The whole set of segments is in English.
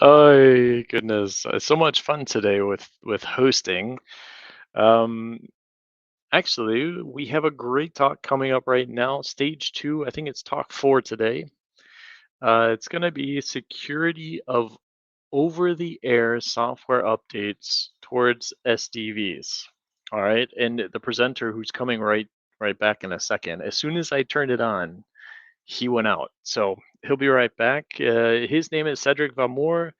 Oh goodness, so much fun today with hosting. Um, Actually, we have a great talk coming up right now. Stage two, I think it's talk four today. It's going to be security of over-the-air software updates towards SDVs. All right, and the presenter who's coming right back in a second. As soon as I turned it on, he went out. So he'll be right back. His name is Cédric Vamour.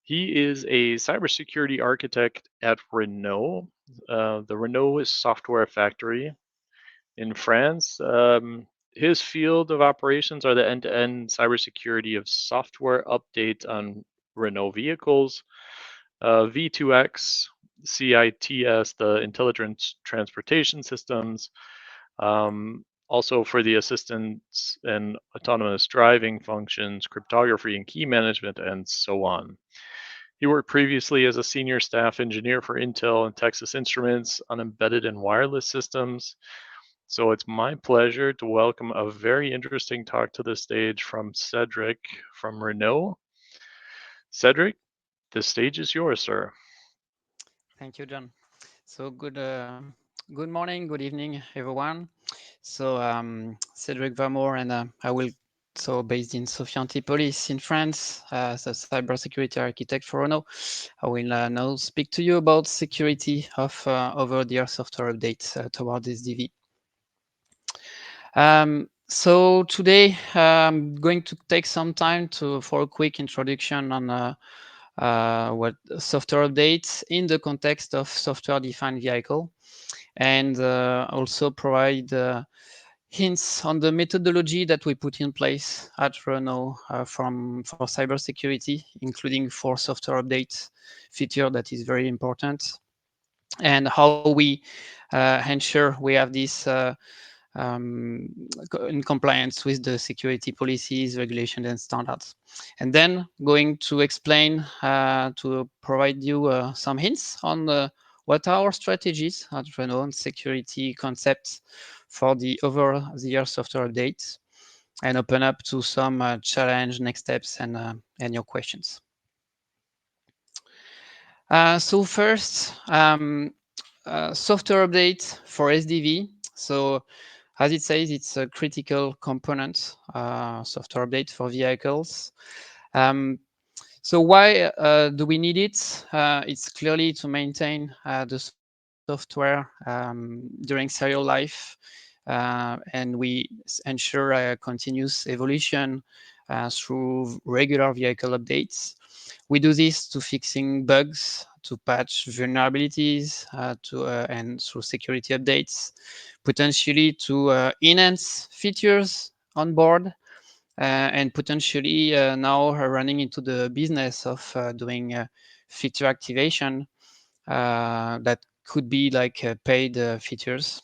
He is a cybersecurity architect at Renault, the Renault software factory in France. His field of operations are the end-to-end cybersecurity of software updates on Renault vehicles, V2X, CITS, the intelligent transportation systems, also for the assistance and autonomous driving functions, cryptography and key management, and so on. He worked previously as a senior staff engineer for Intel and Texas Instruments on embedded and wireless systems. So it's my pleasure to welcome a very interesting talk to the stage from Cédric from Renault. Cédric, the stage is yours, sir. Thank you, John. So good morning, good evening, everyone. So Cédric Vamour, and I will based in Sophia Antipolis in France as a cybersecurity architect for Renault. I will now speak to you about security of over-the-air software updates toward SDV. So today I'm going to take some time for a quick introduction on what software updates in the context of software-defined vehicle, and also provide hints on the methodology that we put in place at Renault for cybersecurity, including for software updates feature that is very important, and how we ensure we have this um, in compliance with the security policies, regulations, and standards. And then going to explain, to provide you some hints on what are our strategies at Renault and security concepts for the over-the-air software updates, and open up to some challenge, next steps, and your questions. So first, software update for SDV. So as it says, it's a critical component, software update for vehicles. So why do we need it? It's clearly to maintain the software during serial life, and we ensure continuous evolution through regular vehicle updates. We do this to fixing bugs, to patch vulnerabilities, and through security updates, potentially to enhance features on board, and potentially now running into the business of doing feature activation that could be like paid features.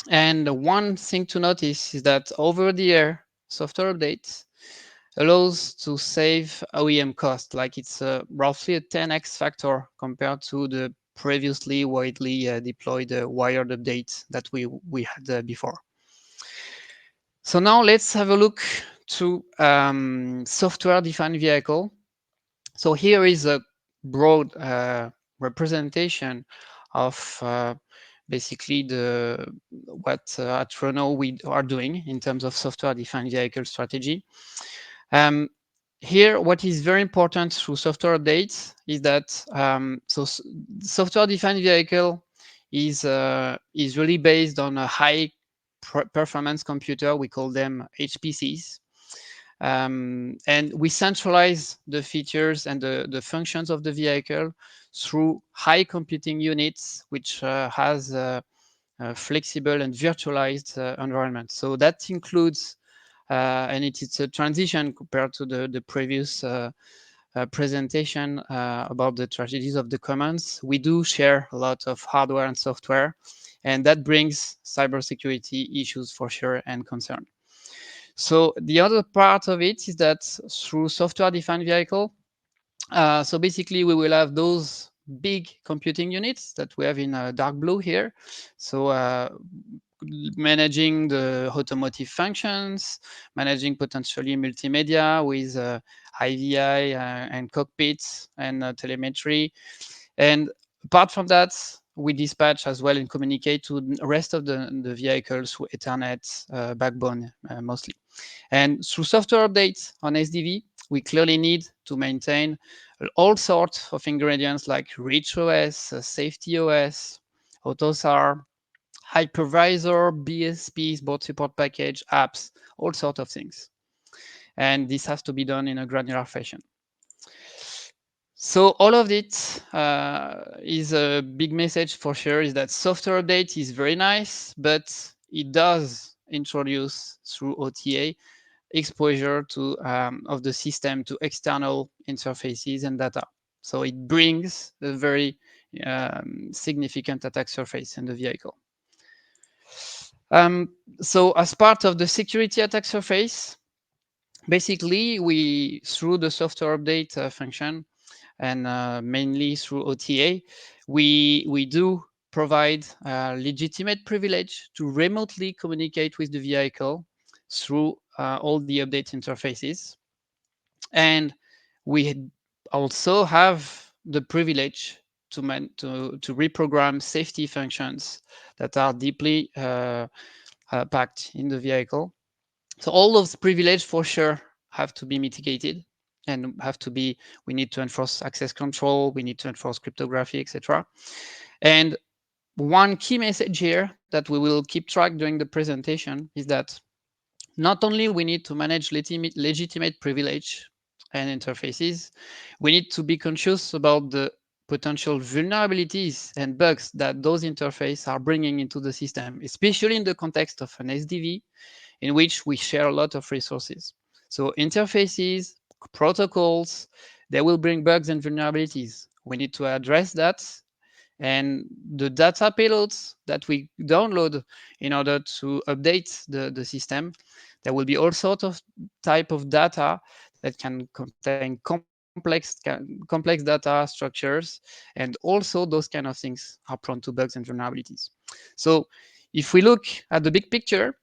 And one thing to notice is that over-the-air software updates allows to save OEM cost, like it's roughly a 10x factor compared to the previously widely deployed wired updates that we had before. So now let's have a look to software-defined vehicle. So here is a broad representation of basically what at Renault we are doing in terms of software-defined vehicle strategy. Um, Here, what is very important through software updates is that software-defined vehicle is really based on a high performance computer. We call them HPCs. And we centralize the features and the functions of the vehicle through high computing units, which has a flexible and virtualized environment. So that includes, and it's a transition compared to the previous presentation about the tragedies of the commons. We do share a lot of hardware and software, and that brings cybersecurity issues for sure and concern. So the other part of it is that through software-defined vehicle, so basically we will have those big computing units that we have in dark blue here. So managing the automotive functions, managing potentially multimedia with IVI and cockpits and telemetry. And apart from that, we dispatch as well and communicate to the rest of the vehicles through Ethernet backbone mostly. And through software updates on SDV, we clearly need to maintain all sorts of ingredients like Rich OS, Safety OS, AutoSAR, hypervisor, BSPs, board support package, apps, all sorts of things. And this has to be done in a granular fashion. So all of it is a big message for sure, is that software update is very nice, but it does introduce through OTA exposure to of the system to external interfaces and data. So it brings a very significant attack surface in the vehicle. So as part of the security attack surface, basically we, through the software update function and mainly through OTA, we do provide legitimate privilege to remotely communicate with the vehicle through all the update interfaces. And we also have the privilege to reprogram safety functions that are deeply packed in the vehicle. So all those privileges for sure have to be mitigated and have to be, we need to enforce access control, we need to enforce cryptography, etc. And one key message here that we will keep track during the presentation is that not only we need to manage legitimate privilege and interfaces, we need to be conscious about the potential vulnerabilities and bugs that those interfaces are bringing into the system, especially in the context of an SDV in which we share a lot of resources. So interfaces, protocols, they will bring bugs and vulnerabilities. We need to address that. And the data payloads that we download in order to update the system, there will be all sorts of type of data that can contain complex data structures, and also those kind of things are prone to bugs and vulnerabilities. So if we look at the big picture,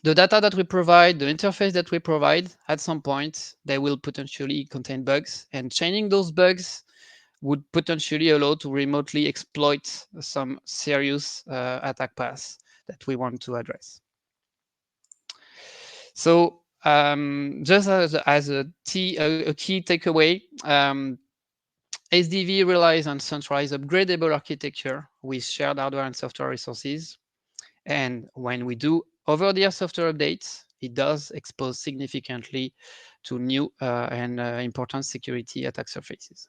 the data that we provide, the interface that we provide, at some point, they will potentially contain bugs, and chaining those bugs would potentially allow to remotely exploit some serious attack paths that we want to address. So just as a key takeaway, SDV relies on centralized upgradable architecture with shared hardware and software resources. And when we do over-the-air software updates, it does expose significantly to new and important security attack surfaces.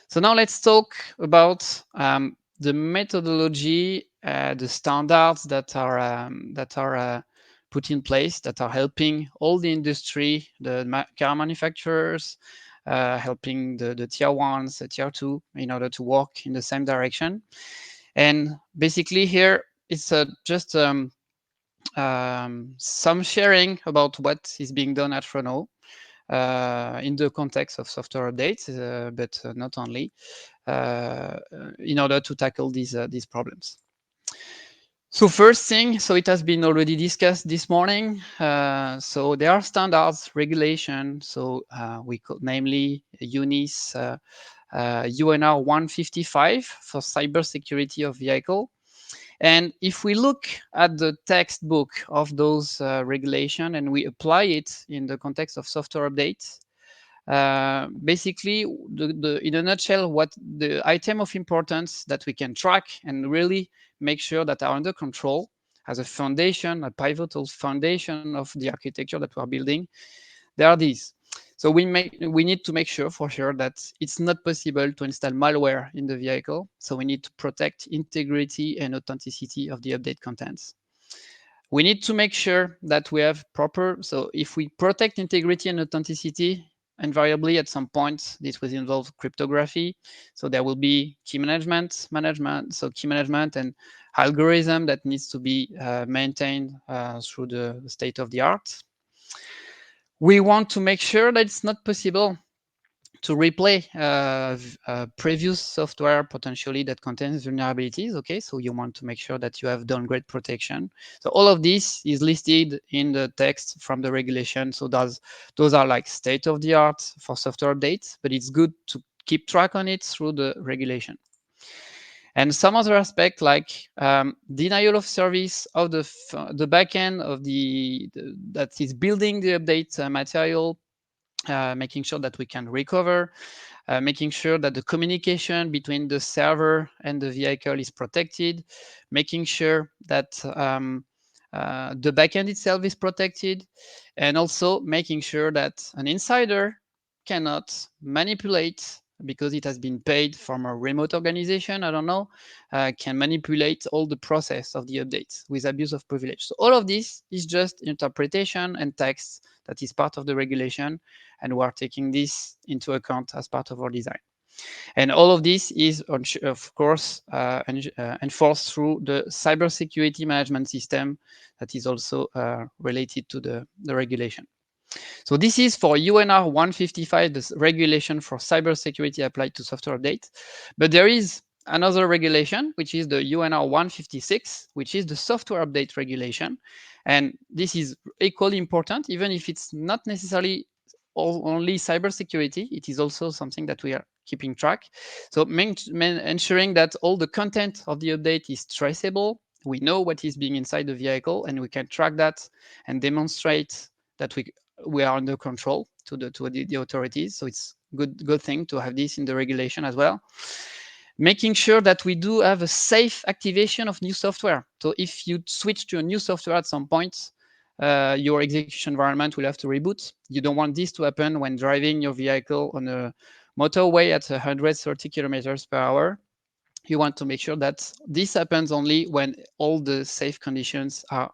So now let's talk about the methodology, the standards that are put in place that are helping all the industry, the car manufacturers, helping the tier ones, the tier two, in order to work in the same direction. And basically here it's just some sharing about what is being done at Renault in the context of software updates, but not only, in order to tackle these problems. So first thing, so it has been already discussed this morning. So there are standards, regulation. So we call, namely UNIS UNR 155 for cybersecurity of vehicle. And if we look at the textbook of those regulation and we apply it in the context of software updates, basically, in a nutshell, what the item of importance that we can track and really make sure that are under control as a foundation, a pivotal foundation of the architecture that we're building, there are these. So we need to make sure for sure that it's not possible to install malware in the vehicle. So we need to protect integrity and authenticity of the update contents. We need to make sure that we have proper, so if we protect integrity and authenticity, invariably at some point, this will involve cryptography. So there will be key management, so key management and algorithm that needs to be maintained through the state of the art. We want to make sure that it's not possible to replay previous software potentially that contains vulnerabilities. Okay, so you want to make sure that you have downgrade protection. So all of this is listed in the text from the regulation. So those are like state of the art for software updates, but it's good to keep track on it through the regulation. And some other aspect like denial of service of the backend of that is building the update material, making sure that we can recover, making sure that the communication between the server and the vehicle is protected, making sure that the backend itself is protected, and also making sure that an insider cannot manipulate because it has been paid from a remote organization, I don't know, can manipulate all the process of the updates with abuse of privilege. So all of this is just interpretation and text that is part of the regulation, and we are taking this into account as part of our design. And all of this is, of course, enforced through the cybersecurity management system that is also related to the regulation. So this is for UNR 155, the regulation for cybersecurity applied to software update. But there is another regulation, which is the UNR 156, which is the software update regulation. And this is equally important, even if it's not necessarily only cybersecurity, it is also something that we are keeping track. So ensuring that all the content of the update is traceable, we know what is being inside the vehicle, and we can track that and demonstrate that we are under control to the authorities. So it's good thing to have this in the regulation as well. Making sure that we do have a safe activation of new software. So if you switch to a new software at some point, your execution environment will have to reboot. You don't want this to happen when driving your vehicle on a motorway at 130 kilometers per hour. You want to make sure that this happens only when all the safe conditions are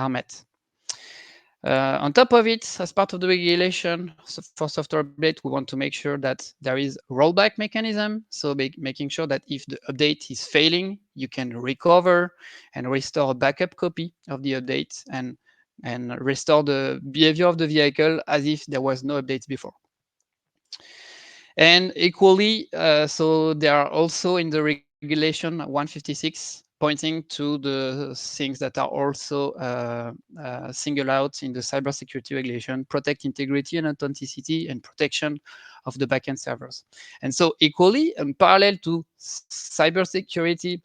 met. On top of it, as part of the regulation for software update, we want to make sure that there is rollback mechanism. So making sure that if the update is failing, you can recover and restore a backup copy of the update and restore the behavior of the vehicle as if there was no updates before. And equally, so there are also in the regulation 156 pointing to the things that are also singled out in the cybersecurity regulation: protect integrity and authenticity and protection of the backend servers. And so equally, in parallel to cybersecurity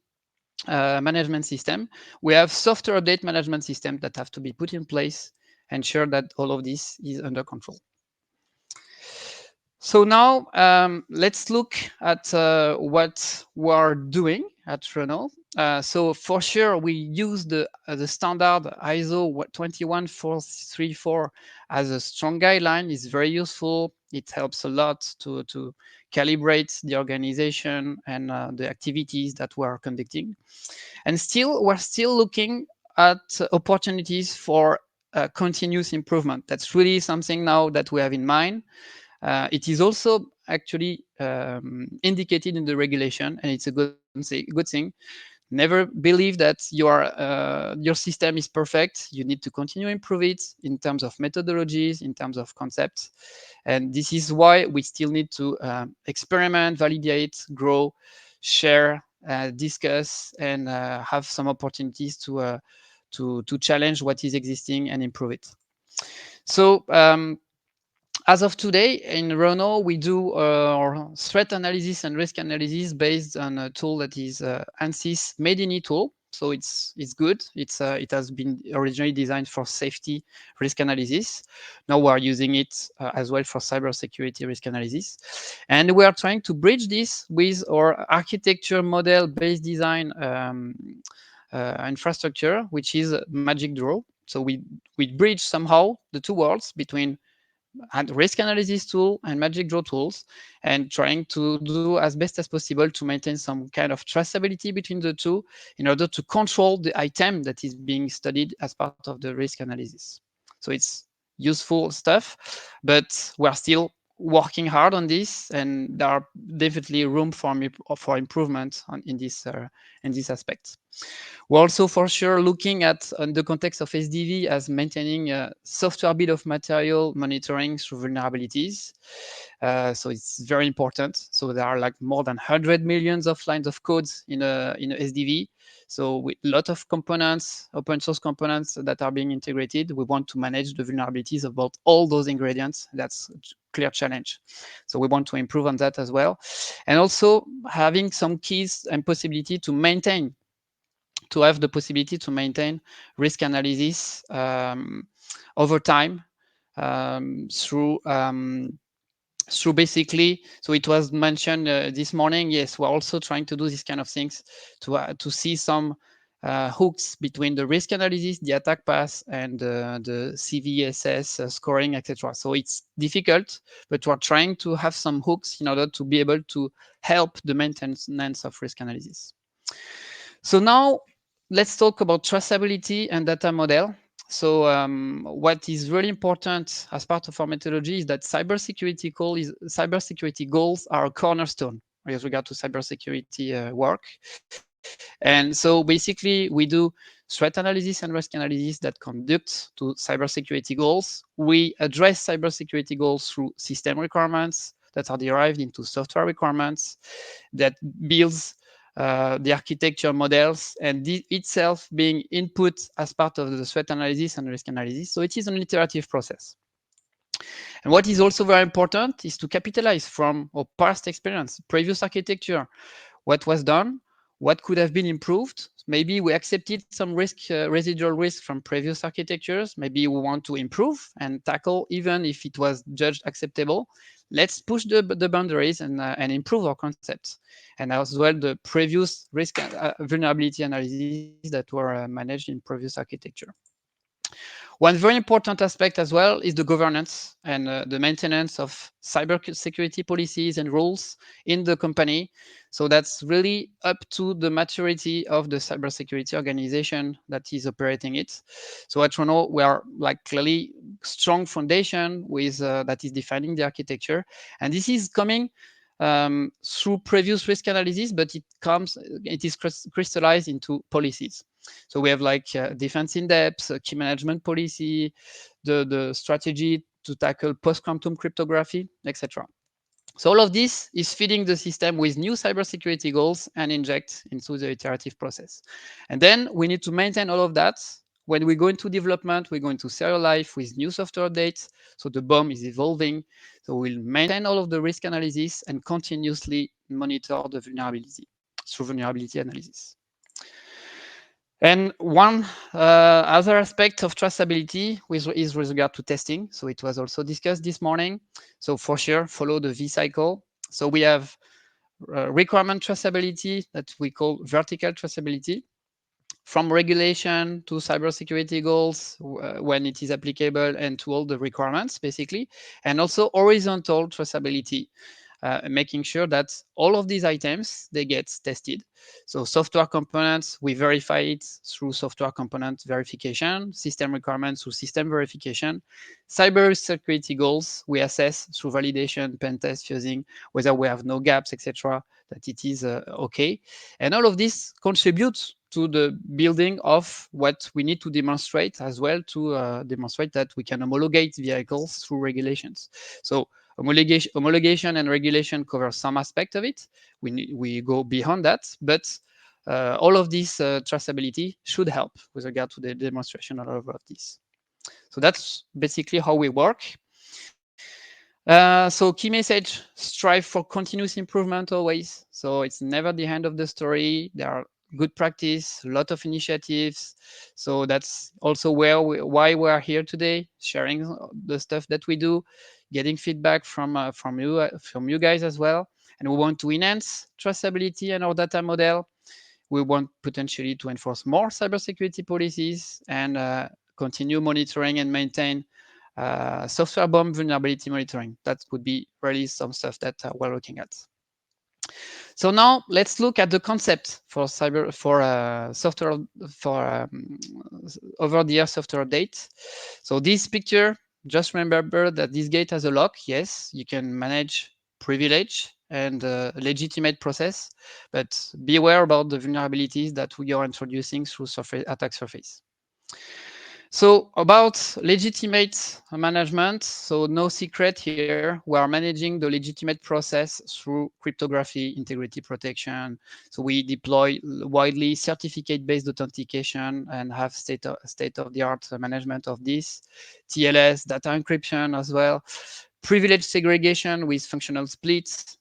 management system, we have software update management system that have to be put in place, ensure that all of this is under control. So now let's look at what we're doing at Renault. So for sure, we use the standard ISO 21434 as a strong guideline. It's very useful. It helps a lot to calibrate the organization and the activities that we're conducting. And still, we're still looking at opportunities for continuous improvement. That's really something now that we have in mind. It is also actually indicated in the regulation, and it's a good thing. Never believe that your system is perfect. You need to continue to improve it in terms of methodologies, in terms of concepts. And this is why we still need to experiment, validate, grow, share, discuss, and have some opportunities to challenge what is existing and improve it. So as of today, in Renault, we do our threat analysis and risk analysis based on a tool that is ANSYS Medini tool. So it's good. It has been originally designed for safety risk analysis. Now we are using it as well for cybersecurity risk analysis, and we are trying to bridge this with our architecture model-based design infrastructure, which is Magic Draw. So we bridge somehow the two worlds between and risk analysis tool and Magic Draw tools, and trying to do as best as possible to maintain some kind of traceability between the two in order to control the item that is being studied as part of the risk analysis. So it's useful stuff, but we're still working hard on this, and there are definitely room for improvement in this aspect. We're also for sure looking at in the context of SDV as maintaining a software bill of material monitoring through vulnerabilities. So it's very important. So there are like more than 100 millions of lines of codes in a SDV. So with a lot of components, open source components that are being integrated, we want to manage the vulnerabilities about all those ingredients. That's a clear challenge. So we want to improve on that as well. And also having some keys and possibility to have the possibility to maintain risk analysis over time through basically, so it was mentioned this morning, yes, we're also trying to do these kind of things to see some hooks between the risk analysis, the attack path, and the CVSS scoring, etc. So it's difficult, but we're trying to have some hooks in order to be able to help the maintenance of risk analysis. So now let's talk about traceability and data model. So what is really important as part of our methodology is that cybersecurity goals are a cornerstone with regard to cybersecurity work. And so basically we do threat analysis and risk analysis that conduct to cybersecurity goals. We address cybersecurity goals through system requirements that are derived into software requirements that builds the architecture models and itself being input as part of the threat analysis and risk analysis. So it is an iterative process. And what is also very important is to capitalize from our past experience, previous architecture, what was done, what could have been improved. Maybe we accepted some residual risk from previous architectures. Maybe we want to improve and tackle, even if it was judged acceptable. Let's push the boundaries and improve our concepts. And as well, the previous risk vulnerability analysis that were managed in previous architecture. One very important aspect as well is the governance and the maintenance of cybersecurity policies and rules in the company. So that's really up to the maturity of the cybersecurity organization that is operating it. So at Trono, we are like clearly strong foundation with that is defining the architecture, and this is coming through previous risk analysis, but it is crystallized into policies. So we have like defense in depth, key management policy, the strategy to tackle post-quantum cryptography, etc. So all of this is feeding the system with new cybersecurity goals and inject into the iterative process. And then we need to maintain all of that. When we go into development, we go into serial life with new software updates. So the BOM is evolving. So we'll maintain all of the risk analysis and continuously monitor the vulnerability through vulnerability analysis. And one other aspect of traceability is with regard to testing. So it was also discussed this morning. So for sure, follow the V cycle. So we have requirement traceability that we call vertical traceability, from regulation to cybersecurity goals when it is applicable and to all the requirements, basically, and also horizontal traceability. Making sure that all of these items, they get tested. So software components, we verify it through software component verification, system requirements through system verification, cyber security goals, we assess through validation, pen test, fusing, whether we have no gaps, etc., that it is okay. And all of this contributes to the building of what we need to demonstrate as well to demonstrate that we can homologate vehicles through regulations. So homologation and regulation cover some aspect of it. We go beyond that, but all of this traceability should help with regard to the demonstration of all of this. So that's basically how we work. So key message, strive for continuous improvement always. So it's never the end of the story. There are good practice, a lot of initiatives. So that's also why we are here today, sharing the stuff that we do, getting feedback from you guys as well. And we want to enhance traceability and our data model. We want potentially to enforce more cybersecurity policies and continue monitoring and maintain software bomb vulnerability monitoring. That would be really some stuff that we're looking at. So now let's look at the concept for software for over-the-air software update. So this picture just remember that this gate has a lock. Yes, you can manage privilege and legitimate process, but beware about the vulnerabilities that we are introducing through attack surface. So about legitimate management, so no secret here, we are managing the legitimate process through cryptography, integrity protection. So we deploy widely certificate-based authentication and have state-of-the-art management of this, TLS, data encryption as well, privilege segregation with functional splits,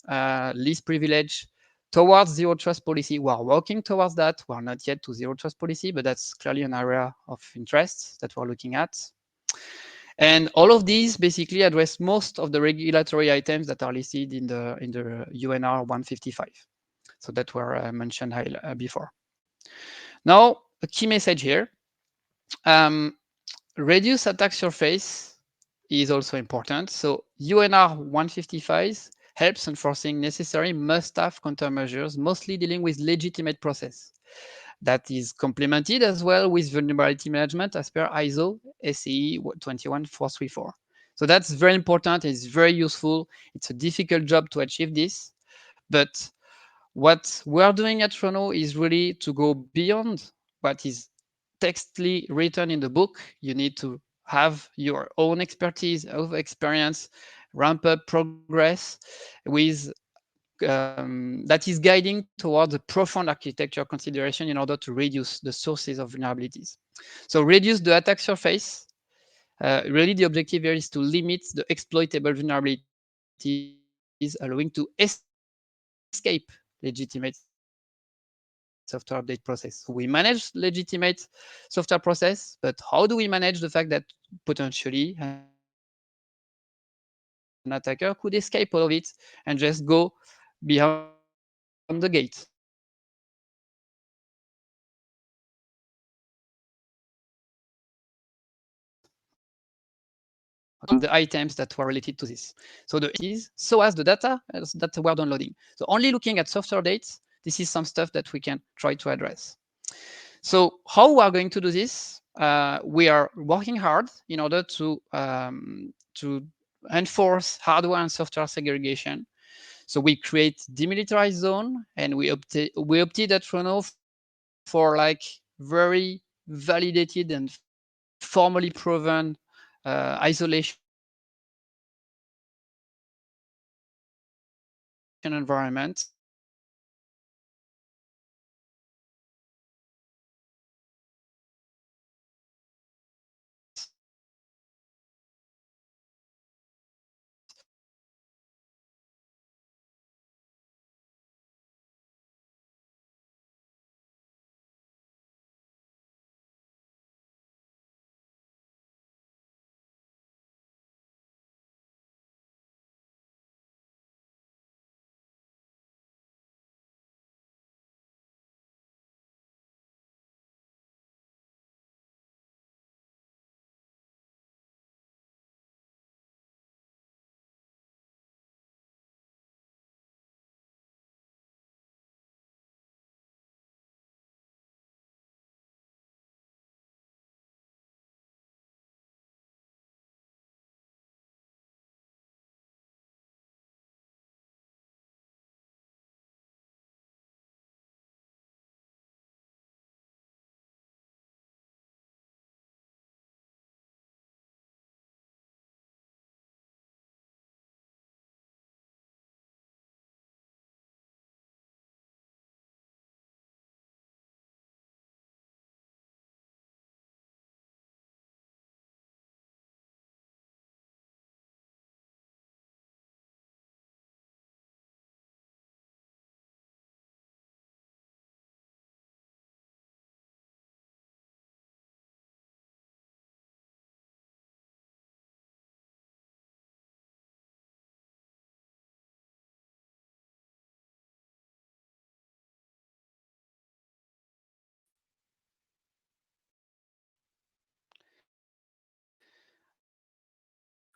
least privilege, towards zero trust policy. We are working towards that. We are not yet to zero trust policy, but that's clearly an area of interest that we're looking at. And all of these basically address most of the regulatory items that are listed in the UNR 155. So that were mentioned before. Now, a key message here. Um, reduce attack surface is also important. So UNR 155 helps enforcing necessary must-have countermeasures, mostly dealing with legitimate process. That is complemented as well with vulnerability management as per ISO SCE 21434. So that's very important. It's very useful. It's a difficult job to achieve this. But what we're doing at Renault is really to go beyond what is textly written in the book. You need to have your own expertise, of experience, ramp up progress with that is guiding towards a profound architecture consideration in order to reduce the sources of vulnerabilities. So reduce the attack surface. Really, the objective here is to limit the exploitable vulnerabilities, allowing to escape legitimate software update process. So we manage legitimate software process, but how do we manage the fact that potentially an attacker could escape all of it and just go beyond the gate? So that's very important. So the items that were related to this. So the is so as the data that we're downloading. So only looking at software dates, this is some stuff that we can try to address. So how we are going to do this? We are working hard in order to enforce hardware and software segregation. So we create demilitarized zone, and we opted at Renault for like very validated and formally proven isolation environment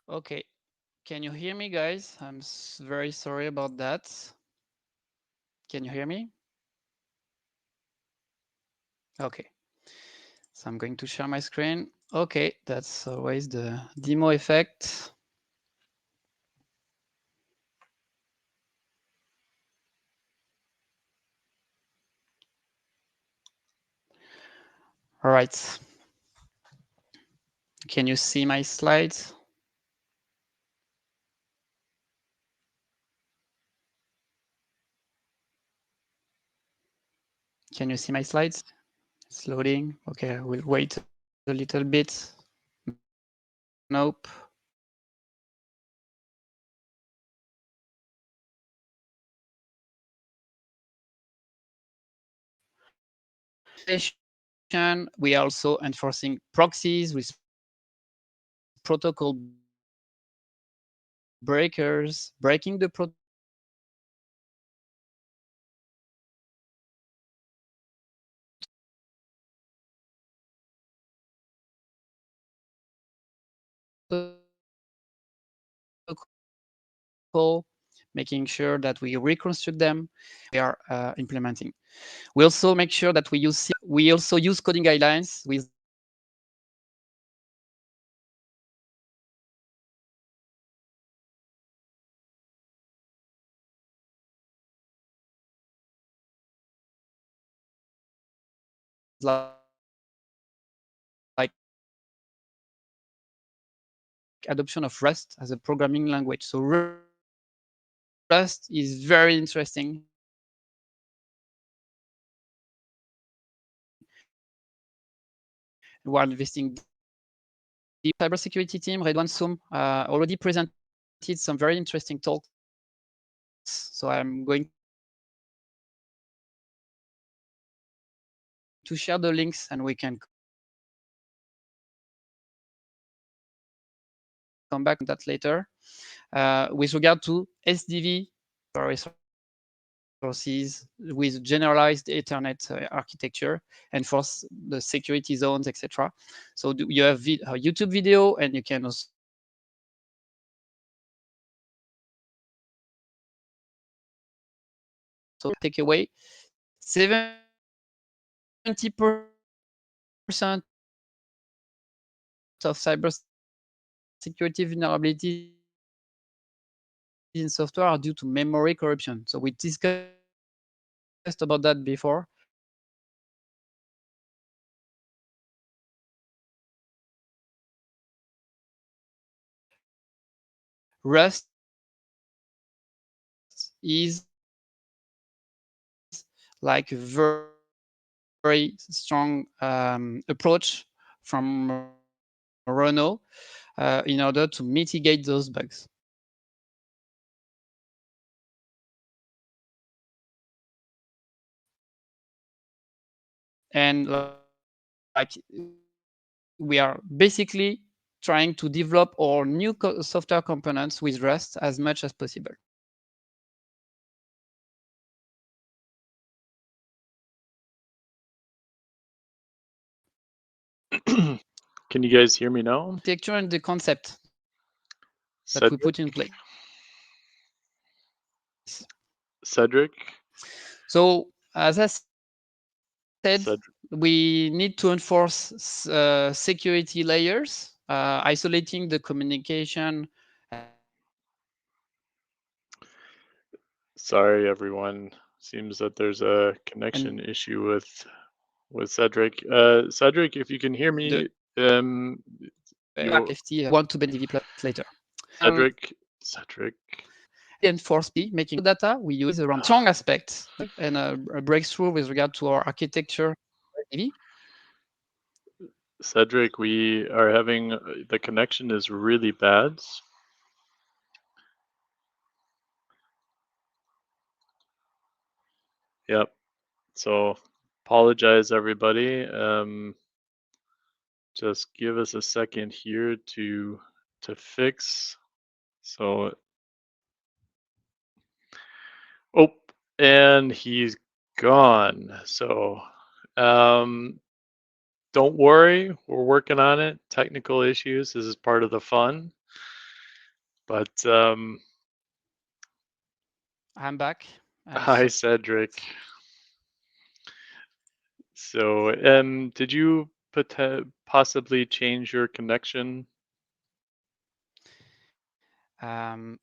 Okay, can you hear me, guys? I'm very sorry about that. Can you hear me? Okay, so I'm going to share my screen. Okay, that's always the demo effect. All right. Can you see my slides? Can you see my slides? It's loading. Okay, I will wait a little bit. Nope. We are also enforcing proxies with protocol breakers, breaking the protocol, making sure that we reconstruct them. We are implementing. We also make sure that we also use coding guidelines with like adoption of Rust as a programming language. So Rust is very interesting. We are investing the cybersecurity team, Redouane Soum, already presented some very interesting talks. So I'm going to share the links and we can come back on that later. With regard to SDV resources with generalized Ethernet architecture and for the security zones, etc. So you have a YouTube video and you can also take away 70% of cybersecurity vulnerabilities in software are due to memory corruption. So we discussed about that before. Rust is like a very strong approach from Renault in order to mitigate those bugs. And like we are basically trying to develop our new software components with Rust as much as possible. Can you guys hear me now? Architecture and the concept that we Cedric? put in place. Cedric? So as I said, Cedric? we need to enforce security layers, isolating the communication. Sorry, everyone. Seems that there's a connection issue with Cedric. Cedric, if you can hear me, you FT want to benefit plus later. Cedric. Enforce making data we use around strong aspects and a breakthrough with regard to our architecture. Cedric, we are having the connection is really bad. Yep. So apologize, everybody. Just give us a second here to fix. So, oh, and he's gone. So, don't worry, we're working on it. Technical issues. This is part of the fun. But I'm back. hi, Cedric. So, did you possibly change your connection? Um,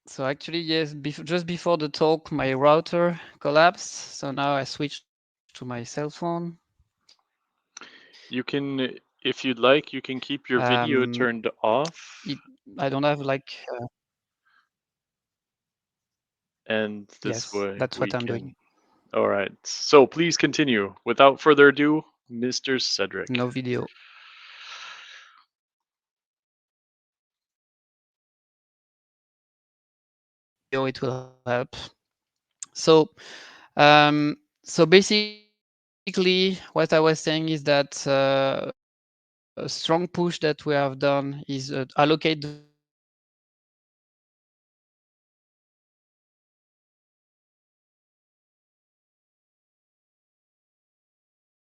so actually, yes, just before the talk, my router collapsed. So now I switched to my cell phone. You can, if you'd like, you can keep your video Um, turned it, off, I don't have like, and this yes, way that's we what I'm can. doing. All right. So please continue. Without further ado, Mr. Cedric. No video. Video, it will help. So, so basically, what I was saying is that a strong push that we have done is allocate the function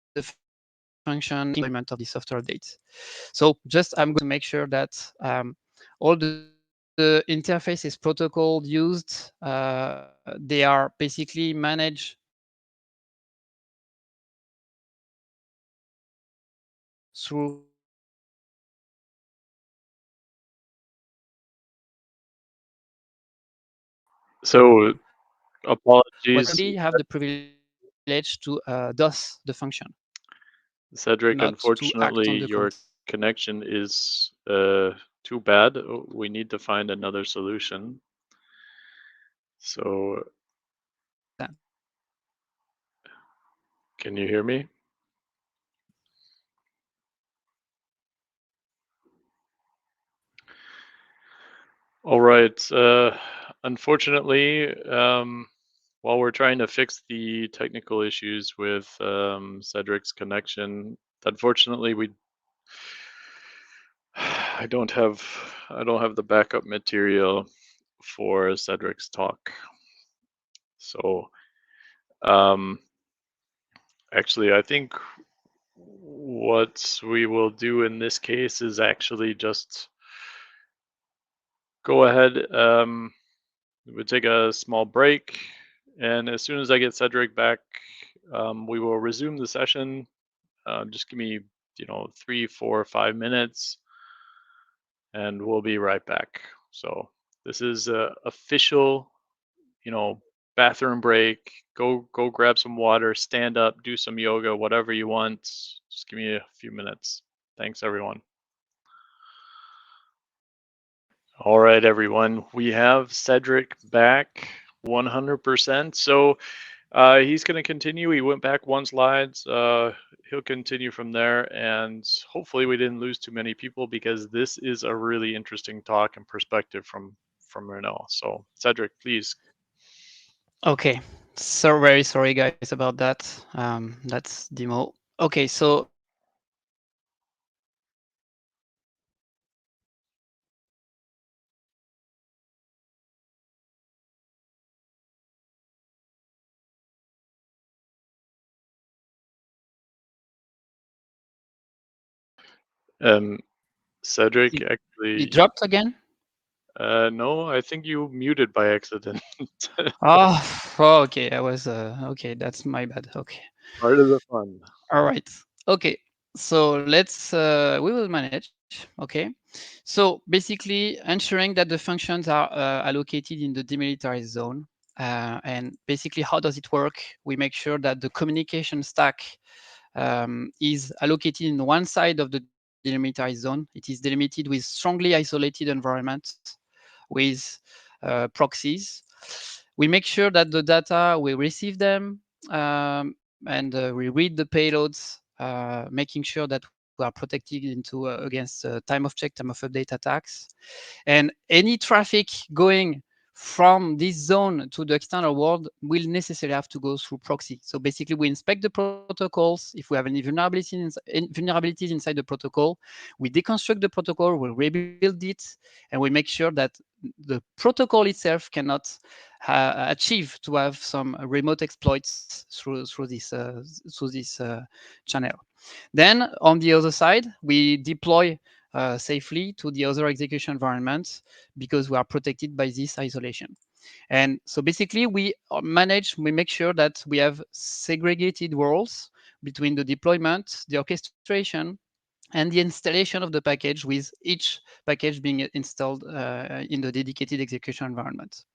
deployment of the software updates. So just I'm going to make sure that all the interfaces protocol used, they are basically managed through So what apologies, currently have the privilege to DOS the function, Cedric. not to act on Unfortunately, the your content. connection is too bad. We need to find another solution. So, can you hear me? All right. Unfortunately, while we're trying to fix the technical issues with Cedric's connection, unfortunately, we I don't have the backup material for Cedric's talk. So, um, actually, I think what we will do in this case is actually just go ahead. We'll take a small break, and as soon as I get Cedric back, we will resume the session. Just give me, 3, 4, 5 minutes, and we'll be right back. So this is a official, you know, bathroom break. Go grab some water, stand up, do some yoga, whatever you want. Just give me a few minutes. Thanks, everyone. All right, everyone. We have Cedric back 100%. So he's going to continue. He went back one slide. He'll continue from there. And hopefully we didn't lose too many people because this is a really interesting talk and perspective from Renault. So Cedric, please. Okay, so very sorry guys about that. That's demo. Okay, so Um, Cedric, it, it actually, dropped again. no, I think you muted by accident. Oh, oh, okay. I was okay. That's my bad. Okay. Part of the fun. All right. Okay. So let's we will manage. Okay. So basically ensuring that the functions are allocated in the demilitarized zone. And basically, how does it work? We make sure that the communication stack is allocated in one side of the demilitarized zone. It is delimited with strongly isolated environment with proxies. We make sure that the data, we receive them, and we read the payloads, making sure that we are protected against time of check, time of update attacks. And any traffic going from this zone to the external world will necessarily have to go through proxy. So basically, we inspect the protocols. If we have any vulnerabilities inside the protocol, we deconstruct the protocol, we rebuild it, and we make sure that the protocol itself cannot achieve to have some remote exploits through this channel. Then on the other side, we deploy safely to the other execution environment because we are protected by this isolation. And so basically, we make sure that we have segregated roles. between the deployment, the orchestration, and the installation of the package, with each package being installed in the dedicated execution environment.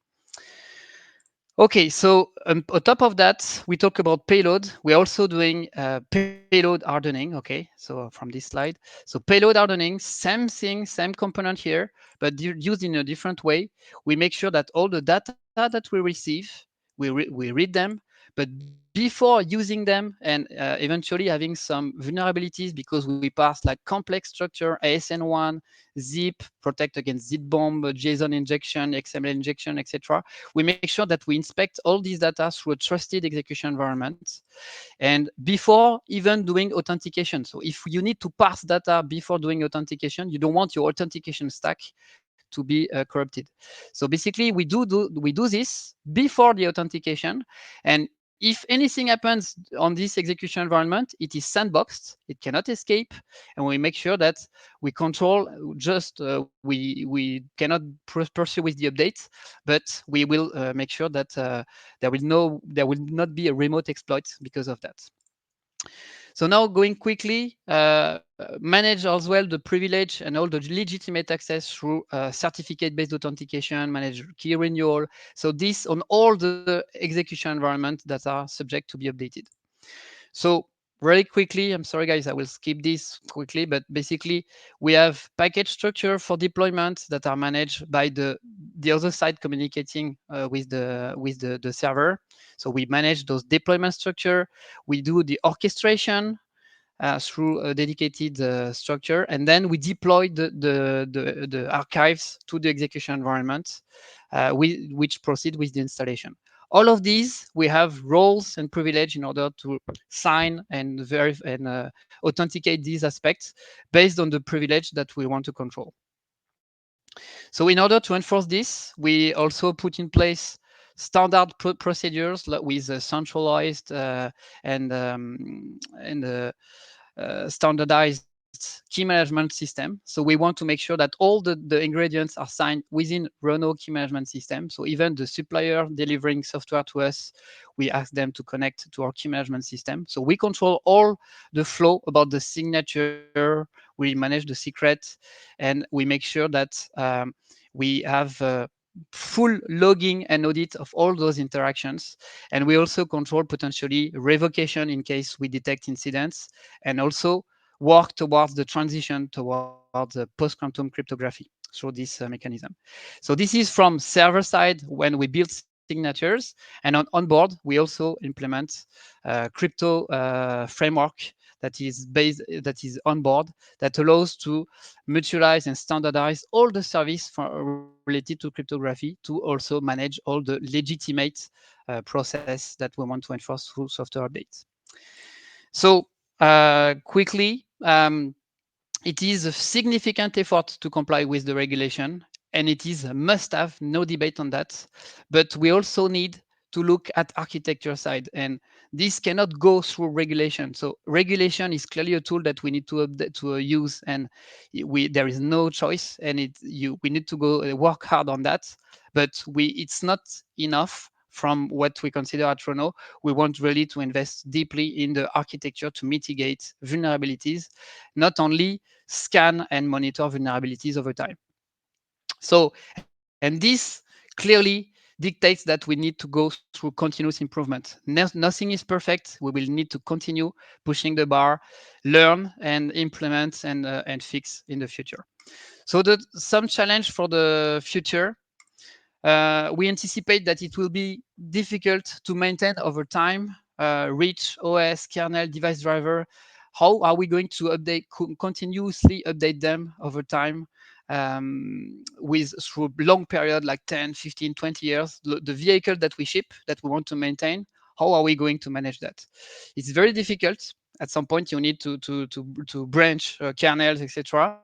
Okay, so on top of that, we talk about payload. We're also doing payload hardening. Okay, so from this slide, so payload hardening, same thing, same component here, but used in a different way. We make sure that all the data that we receive, we read them, but before using them and eventually having some vulnerabilities because we pass like complex structure, ASN1, zip, protect against zip bomb, JSON injection, XML injection, etc. We make sure that we inspect all these data through a trusted execution environment, and before even doing authentication. So if you need to parse data before doing authentication, you don't want your authentication stack to be corrupted. So basically, we do this before the authentication, and if anything happens on this execution environment, it is sandboxed, it cannot escape, and we make sure that we control just we cannot pursue with the updates, but we will make sure that there will not be a remote exploit because of that. So now going quickly, manage as well the privilege and all the legitimate access through certificate-based authentication, manage key renewal. So this on all the execution environments that are subject to be updated. So really quickly, I'm sorry guys, I will skip this quickly, but basically we have package structure for deployment that are managed by the other side communicating with the server. So we manage those deployment structure. We do the orchestration through a dedicated structure, and then we deploy the archives to the execution environment, which proceed with the installation. All of these, we have roles and privilege in order to sign and verify and authenticate these aspects based on the privilege that we want to control. So in order to enforce this, we also put in place standard procedures with centralized and standardized key management system. So we want to make sure that all the ingredients are signed within Renault key management system. So even the supplier delivering software to us, we ask them to connect to our key management system. So we control all the flow about the signature, we manage the secret, and we make sure that we have full logging and audit of all those interactions. And we also control potentially revocation in case we detect incidents, and also work towards the transition towards post-quantum cryptography through this mechanism. So this is from server side when we build signatures, and on board we also implement crypto framework that is on board, that allows to mutualize and standardize all the service related to cryptography, to also manage all the legitimate process that we want to enforce through software updates. So quickly, it is a significant effort to comply with the regulation, and it is a must-have, no debate on that. But we also need to look at architecture side, and this cannot go through regulation. So regulation is clearly a tool that we need to update, to use, and there is no choice, and we need to go work hard on that. But it's not enough from what we consider at Renault. We want really to invest deeply in the architecture to mitigate vulnerabilities, not only scan and monitor vulnerabilities over time. So, and this clearly dictates that we need to go through continuous improvement. Nothing is perfect. We will need to continue pushing the bar, learn and implement and fix in the future. So some challenge for the future. We anticipate that it will be difficult to maintain over time, reach OS, kernel, device driver. How are we going to continuously update them over time, with through long period like 10, 15, 20 years? The vehicle that we ship, that we want to maintain, how are we going to manage that? It's very difficult. At some point, you need to branch kernels, etc.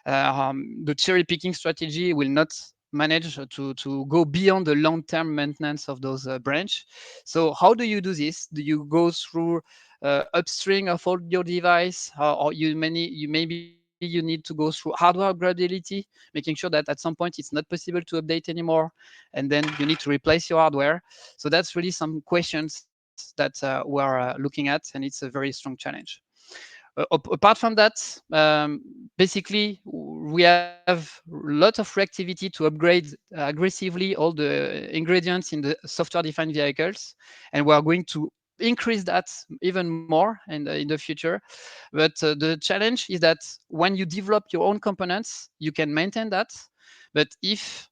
The cherry picking strategy will not manage to go beyond the long-term maintenance of those branch. So how do you do this? Do you go through upstream of all your device, or you maybe you need to go through hardware upgradability, making sure that at some point it's not possible to update anymore, and then you need to replace your hardware. So that's really some questions that we are looking at, and it's a very strong challenge. Apart from that, basically, we have a lot of reactivity to upgrade aggressively all the ingredients in the software-defined vehicles, and we are going to increase that even more in the future. But the challenge is that when you develop your own components, you can maintain that. But if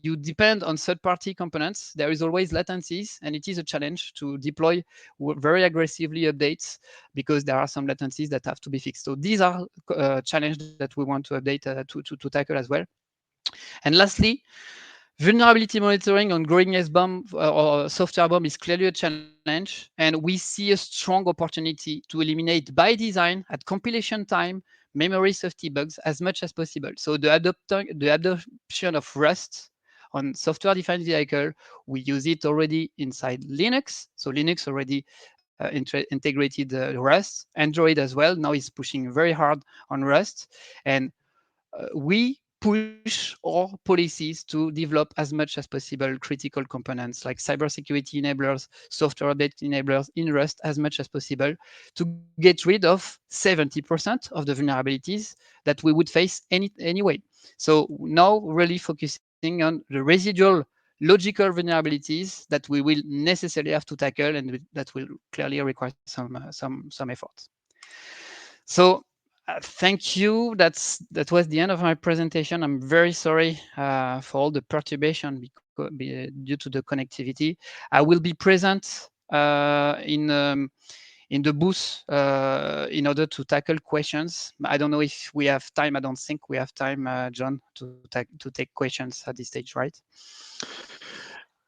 you depend on third-party components, there is always latencies, and it is a challenge to deploy very aggressively updates because there are some latencies that have to be fixed. So these are challenges that we want to update to tackle as well. And lastly, vulnerability monitoring on growing SBOM or software bomb is clearly a challenge, and we see a strong opportunity to eliminate by design at compilation time memory safety bugs as much as possible. So the adoption of Rust on software-defined vehicle, we use it already inside Linux. So Linux already integrated Rust, Android as well. Now is pushing very hard on Rust, and we push our policies to develop as much as possible critical components like cybersecurity enablers, software update enablers in Rust as much as possible to get rid of 70% of the vulnerabilities that we would face anyway. So now really focusing on the residual logical vulnerabilities that we will necessarily have to tackle and that will clearly require some effort. So thank you. That was the end of my presentation. I'm very sorry for all the perturbation due to the connectivity. I will be present in the booth in order to tackle questions. I don't know if we have time. I don't think we have time, John, to take questions at this stage, right?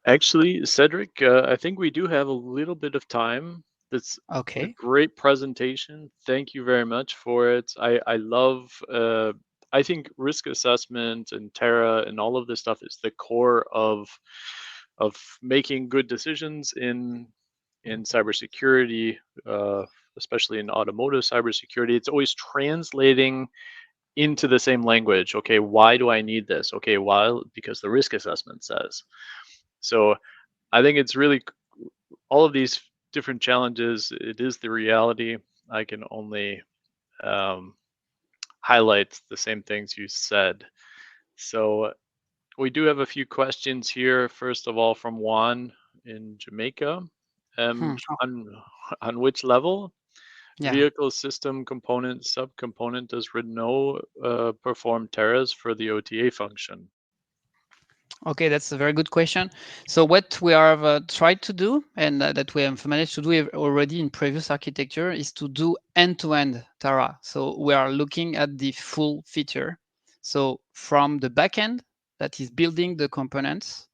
Actually, Cédric, I think we do have a little bit of time. That's a Okay. great presentation. Thank you very much for it. I love, I think risk assessment and Terra and all of this stuff is the core of making good decisions in cybersecurity, especially in automotive cybersecurity. It's always translating into the same language. Okay, why do I need this? Okay, why? Because the risk assessment says. So I think it's really all of these different challenges. It is the reality. I can only um, highlight the same things you said. So we do have a few questions here. First of all, from Juan in Jamaica. Sure. On which level, Yeah. vehicle system component subcomponent does Renault perform Terras for the OTA function? Okay, that's a very good question. So what we have tried to do, and that we have managed to do already in previous architecture, is to do end-to-end Tara. So we are looking at the full feature. So from the backend that is building the components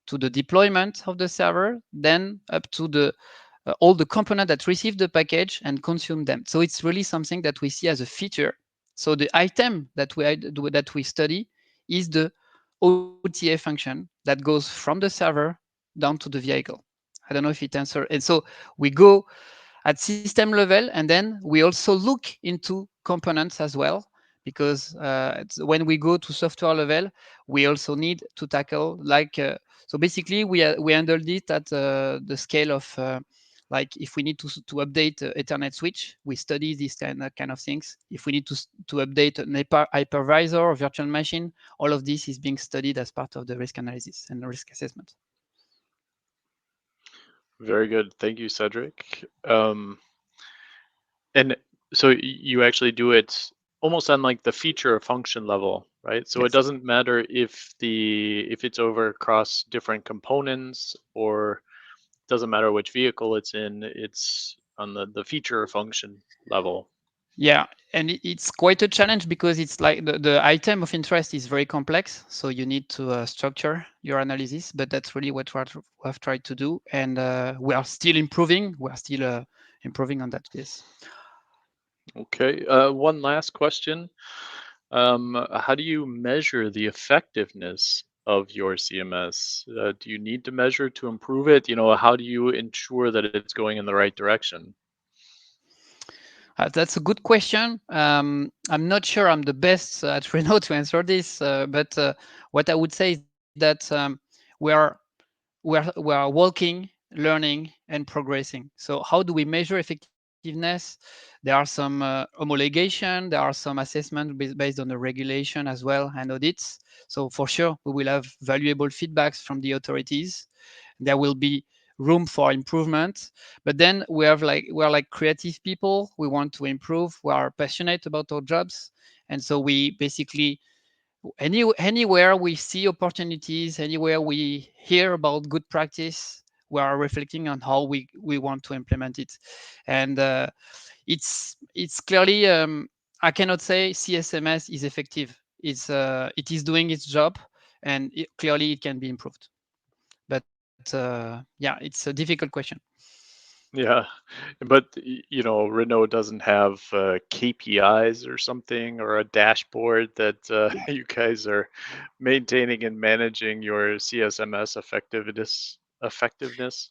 to the deployment of the server, then up to the all the components that receive the package and consume them. So it's really something that we see as a feature. So the item that we study is the OTA function that goes from the server down to the vehicle. I don't know if it answers. And so we go at system level, and then we also look into components as well, because when we go to software level, we also need to tackle like so basically we handled it at the scale of like if we need to update Ethernet switch, we study these kind of things. If we need to update an hypervisor or virtual machine, all of this is being studied as part of the risk analysis and risk assessment. Very good. Thank you, Cedric. And so you actually do it almost on like the feature or function level, right? So it Yes. doesn't matter if it's over across different components or doesn't matter which vehicle it's in, it's on the feature or function level. Yeah, and it's quite a challenge because it's like the item of interest is very complex. So you need to structure your analysis, but that's really what we have tried to do. And we are still improving. We are still improving on that. Yes. Okay. One last question. How do you measure the effectiveness of your CMS? Do you need to measure to improve it? How do you ensure that it's going in the right direction? That's a good question. I'm not sure I'm the best at Renault to answer this, but what I would say is that we are working learning, and progressing. So how do we measure effectiveness? There are some homologation, there are some assessment based on the regulation as well and audits. So for sure, we will have valuable feedbacks from the authorities. There will be room for improvement, but then we are like creative people. We want to improve. We are passionate about our jobs, and so we basically anywhere we see opportunities, anywhere we hear about good practice, we are reflecting on how we want to implement it. And it's clearly I cannot say CSMS is effective. It is doing its job, and clearly it can be improved. But yeah, it's a difficult question. Yeah, but Renault doesn't have KPIs or something or a dashboard that you guys are maintaining and managing your CSMS effectiveness.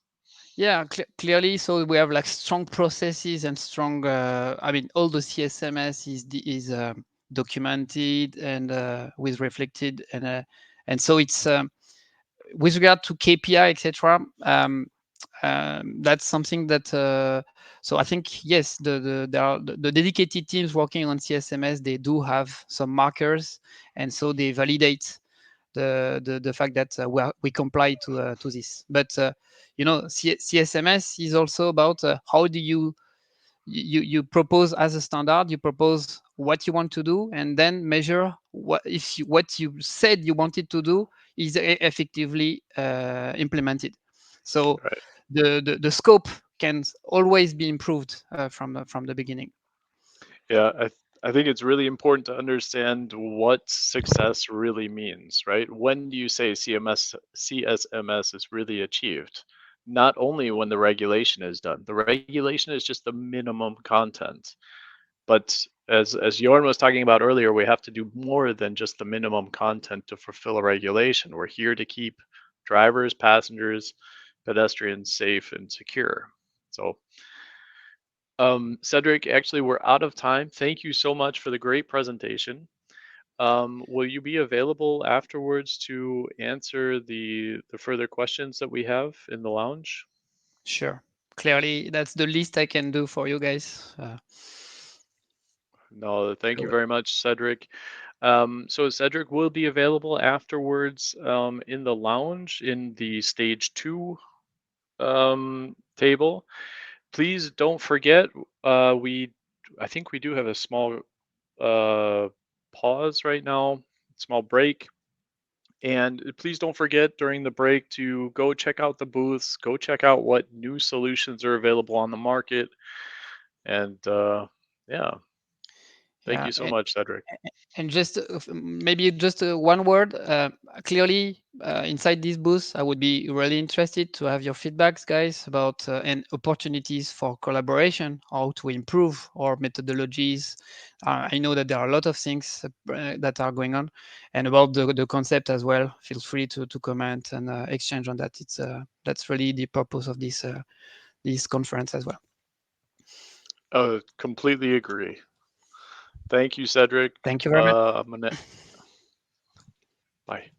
Yeah, clearly. So we have like strong processes and strong. I mean, all the CSMS is documented and with reflected, and so it's with regard to KPI, etc. That's something that. So I think yes, there are the dedicated teams working on CSMS. They do have some markers, and so they validate the fact that we comply to this. But CSMS is also about how do you propose as a standard, you propose what you want to do, and then measure what you said you wanted to do is effectively implemented. So Right. the scope can always be improved from the beginning. Yeah, I think it's really important to understand what success really means, right? When do you say CSMS is really achieved? Not only when the regulation is done. The regulation is just the minimum content. But as Jorn was talking about earlier, we have to do more than just the minimum content to fulfill a regulation. We're here to keep drivers, passengers, pedestrians safe and secure. So Cédric, actually, we're out of time. Thank you so much for the great presentation. Will you be available afterwards to answer the further questions that we have in the lounge? Sure. Clearly, that's the least I can do for you guys. No, thank you So, very much, Cédric. So Cédric will be available afterwards in the lounge in the stage 2 table. Please don't forget, I think we do have a small uh, pause right now, small break. And please don't forget during the break to go check out the booths, go check out what new solutions are available on the market. And yeah, thank yeah, you so much, Cédric. and just maybe just one word. Clearly, inside this booth, I would be really interested to have your feedbacks, guys, about and opportunities for collaboration, how to improve our methodologies. I know that there are a lot of things that are going on, and about the concept as well. Feel free to comment and exchange on that. That's really the purpose of this conference as well. Completely agree. Thank you, Cédric. Thank you very much. I'm gonna bye.